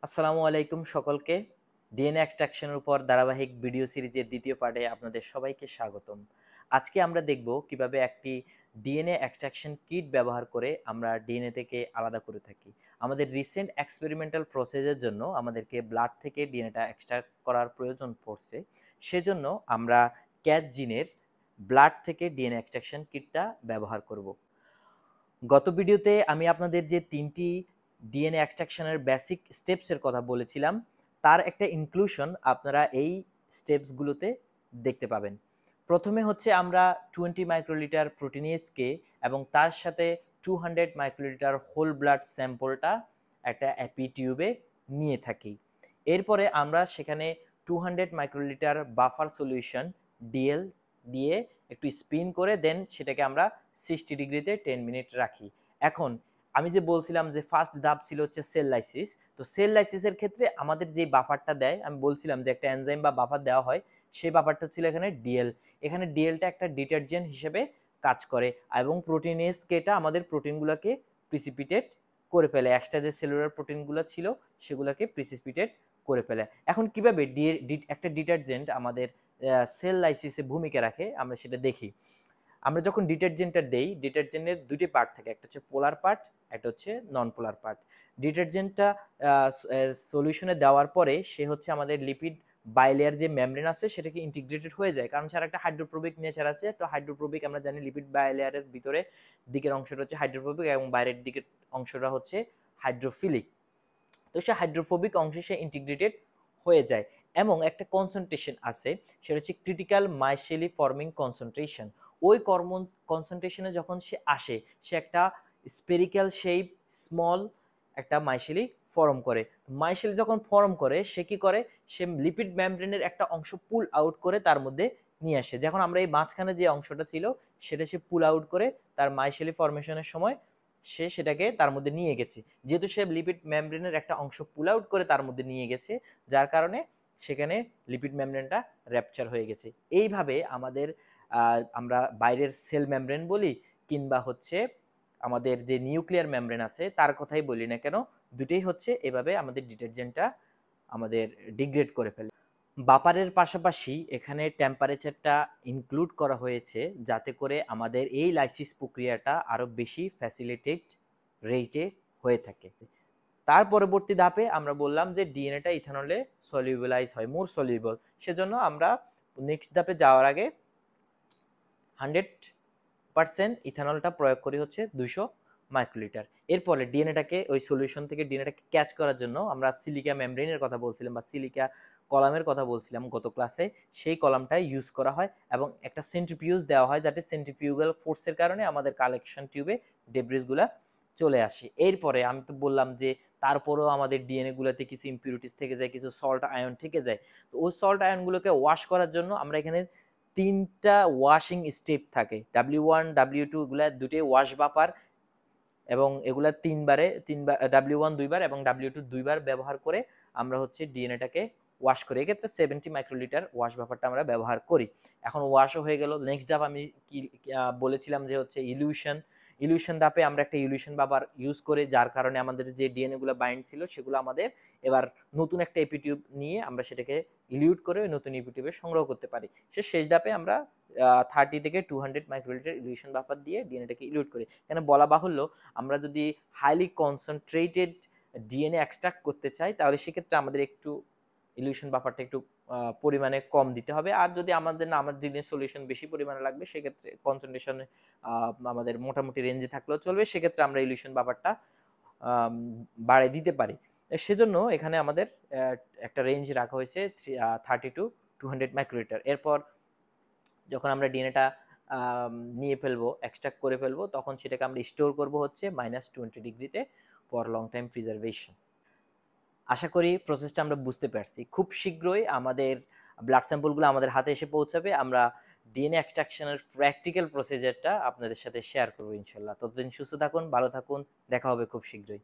আসসালামু আলাইকুম সকলকে। ডিএনএ এক্সট্রাকশনের উপর ধারাবাহিক ভিডিও সিরিজের দ্বিতীয় পার্টে আপনাদের সবাইকে স্বাগতম। আজকে আমরা দেখব কিভাবে একটি ডিএনএ এক্সট্রাকশন কিট ব্যবহার করে আমরা ডিএনএ থেকে আলাদা করে থাকি। আমাদের রিসেন্ট এক্সপেরিমেন্টাল প্রসেসের জন্য আমাদেরকে ব্লাড থেকে ডিএনএটা এক্সট্রাক্ট করার প্রয়োজন পড়ছে। সেজন্য আমরা ক্যাট জিনের ব্লাড থেকে ডিএনএ এক্সট্রাকশন কিটটা ব্যবহার করব। গত ভিডিওতে আমি আপনাদের যে তিনটি ডিএনএ এক্সট্রাকশনের বেসিক স্টেপসের কথা বলেছিলাম, তার একটা ইনক্লুশন আপনারা এই স্টেপসগুলোতে দেখতে পাবেন। প্রথমে হচ্ছে আমরা 20 মাইক্রোলিটার প্রোটিনেজকে এবং তার সাথে 200 মাইক্রোলিটার হোল ব্লাড স্যাম্পলটা একটা অ্যাপি টিউবে নিয়ে থাকি। এরপরে আমরা সেখানে 200 মাইক্রোলিটার বাফার সলিউশন ডিএল দিয়ে একটু স্পিন করে দেন সেটাকে আমরা 60 ডিগ্রিতে 10 মিনিট রাখি। এখন আমি যে বলছিলাম যে ফার্স্ট ধাপ ছিল হচ্ছে সেল লাইসিস। তো সেল লাইসিসের ক্ষেত্রে আমাদের যে বাফারটা দেয়, আমি বলছিলাম যে একটা এনজাইম বা বাফার দেওয়া হয়, সেই বাফারটা ছিল এখানে ডিএল। এখানে ডিএলটা একটা ডিটারজেন্ট হিসেবে কাজ করে এবং প্রোটিনেজকে এটা আমাদের প্রোটিনগুলোকে প্রিসিপিটেট করে ফেলে। এক্সট্রা যে সেলুলার প্রোটিনগুলো ছিল সেগুলোকে প্রিসিপিটেট করে ফেলে। এখন কিভাবে একটা ডিটারজেন্ট আমাদের সেল লাইসিসে ভূমিকা রাখে আমরা সেটা দেখি। আমরা যখন ডিটারজেন্টটা দেই, ডিটারজেন্টের দুটি পার্ট থাকে, একটা হচ্ছে পোলার পার্ট, একটা হচ্ছে নন পোলার পার্ট। ডিটারজেন্টটা সলিউশনে দেওয়ার পরে সে হচ্ছে আমাদের লিপিড বাইলেয়ার যে মেমব্রেন আছে সেটাকে ইন্টিগ্রেটেড হয়ে যায়, কারণ সেটা একটা হাইড্রোফোবিক নেচার আছে। তো হাইড্রোফোবিক আমরা জানি, লিপিড বাইলেয়ারের ভিতরে দিকের অংশটা হচ্ছে হাইড্রোফোবিক এবং বাইরের দিকের অংশটা হচ্ছে হাইড্রোফিলিক। তো সে হাইড্রোফোবিক অংশে সে ইন্টিগ্রেটেড হয়ে যায় এবং একটা কনসেন্ট্রেশন আছে, সেটা হচ্ছে ক্রিটিক্যাল মাইসেলি ফর্মিং কনসেন্ট্রেশন। ওই কনসেন্ট্রেশনে যখন সে আসে, সে একটা স্পেরিক্যাল শেপ স্মল একটা মাইসেলি ফর্ম করে। মাইসেলি যখন ফর্ম করে সে কি করে, সে লিপিড মেমব্রেনের একটা অংশ পুল আউট করে তার মধ্যে নিয়ে আসে। যখন আমরা এই মাঝখানে যে অংশটা ছিল সেটা সে পুল আউট করে তার মাইসেলি ফর্মেশনের সময় সে সেটাকে তার মধ্যে নিয়ে গেছে। যেহেতু সে লিপিড মেমব্রেনের একটা অংশ পুল আউট করে তার মধ্যে নিয়ে গেছে, যার কারণে সেখানে লিপিড মেমব্রেনটা র্যাপচার হয়ে গেছে। এইভাবে আমাদের আমরা বাইরের সেল মেমব্রেন বলি কিংবা হচ্ছে আমাদের যে নিউক্লিয়ার মেমব্রেন আছে তার কথাই বলি না কেন, দুটোই হচ্ছে এভাবে আমাদের ডিটারজেন্টটা আমাদের ডিগ্রেড করে ফেলে। বাপারের পাশাপাশি এখানে টেম্পারেচারটা ইনক্লুড করা হয়েছে যাতে করে আমাদের এই লাইসিস প্রক্রিয়াটা আরো বেশি ফ্যাসিলিটেট রেটে হয়ে থাকে। তার পরবর্তী ধাপে আমরা বললাম যে ডিএনএটা ইথানলে সলিউবলাইজ হয়, মোর সলিউবল। সেজন্য আমরা নেক্সট ধাপে যাওয়ার আগে 100% ইথানলটা প্রয়োগ করি হচ্ছে 200 মাইক্রোলিটার। এরপরে ডিএনএটাকে ওই সলিউশন থেকে ডিএনএটাকে ক্যাচ করার জন্য আমরা সিলিকা মেমব্রেনের কথা বলছিলাম বা সিলিকা কলামের কথা বলছিলাম গত ক্লাসে, সেই কলামটাই ইউজ করা হয় এবং একটা সেন্ট্রিফিউজ দেওয়া হয় যাতে সেন্ট্রিফিউগাল ফোর্সের কারণে আমাদের কালেকশন টিউবে ডেব্রিসগুলা চলে আসে। এরপরে আমি তো বললাম যে তারপরেও আমাদের ডিএনএ গুলোতে কিছু ইম্পিউরিটিস থেকে যায়, কিছু সল্ট আয়ন থেকে যায়। তো ওই সল্ট আয়নগুলোকে ওয়াশ করার জন্য আমরা এখানে তিনটা ওয়াশিং স্টেপ থাকে, W1 W2 এগুলা দুটোই ওয়াশ বাপার এবং এগুলা তিনবার W1 দুইবার এবং W2 দুইবার ব্যবহার করে আমরা হচ্ছে ডিএনএটাকে ওয়াশ করি। এক্ষেত্রে 70 মাইক্রোলিটার ওয়াশ বাফারটা আমরা ব্যবহার করি। এখন ওয়াশও হয়ে গেল। নেক্সট ধাপ আমি কি বলেছিলাম যে হচ্ছে ইলিউশন ধাপে আমরা একটা ইলিউশন বাফার ইউজ করি, যার কারণে আমাদের যে ডিএনএ গুলো বাইন্ড ছিল সেগুলো আমাদের এবার নতুন একটা এপিটিউব নিয়ে আমরা সেটাকে ইলিউট করে নতুন এপিটিউবে সংগ্রহ করতে পারি। শেষ ধাপে আমরা 30 থেকে 200 মাইক্রোলিটার ইলিউশন বাফার দিয়ে ডিএনএটাকে ইলিউট করি। এখানে বলা বাহুল্য, আমরা যদি হাইলি কনসেন্ট্রেটেড ডিএনএ এক্সট্রাক্ট করতে চাই তাহলে সেক্ষেত্রে আমাদের একটু ইলিউশন বাফারটা একটু পরিমাণে কম দিতে হবে। আর যদি আমাদের ডিএনএ সলিউশন বেশি পরিমাণে লাগবে সেক্ষেত্রে কনসেন্ট্রেশন আমাদের মোটামুটি রেঞ্জে থাকলেও চলবে, সেক্ষেত্রে আমরা ইলিউশন বাফারটা বাড়িয়ে দিতে পারি। সেজন্য এখানে আমাদের একটা রেঞ্জ রাখা হয়েছে 30 টু 200 মাইক্রোলিটার। এরপর যখন আমরা ডিএনএটা নিয়ে ফেলবো, এক্সট্রাক্ট করে ফেলবো, তখন সেটাকে আমরা স্টোর করব হচ্ছে -20 ডিগ্রিতে ফর লং টাইম প্রিজার্ভেশন। আশা করি প্রসেসটা আমরা বুঝতে পারছি। খুব শীঘ্রই আমাদের ব্লাড স্যাম্পলগুলো আমাদের হাতে এসে পৌঁছাবে। আমরা ডিএনএ এক্সট্রাকশনের প্র্যাকটিক্যাল প্রসিজারটা আপনাদের সাথে শেয়ার করবো ইনশাল্লাহ। ততদিন সুস্থ থাকুন, ভালো থাকুন, দেখা হবে খুব শীঘ্রই।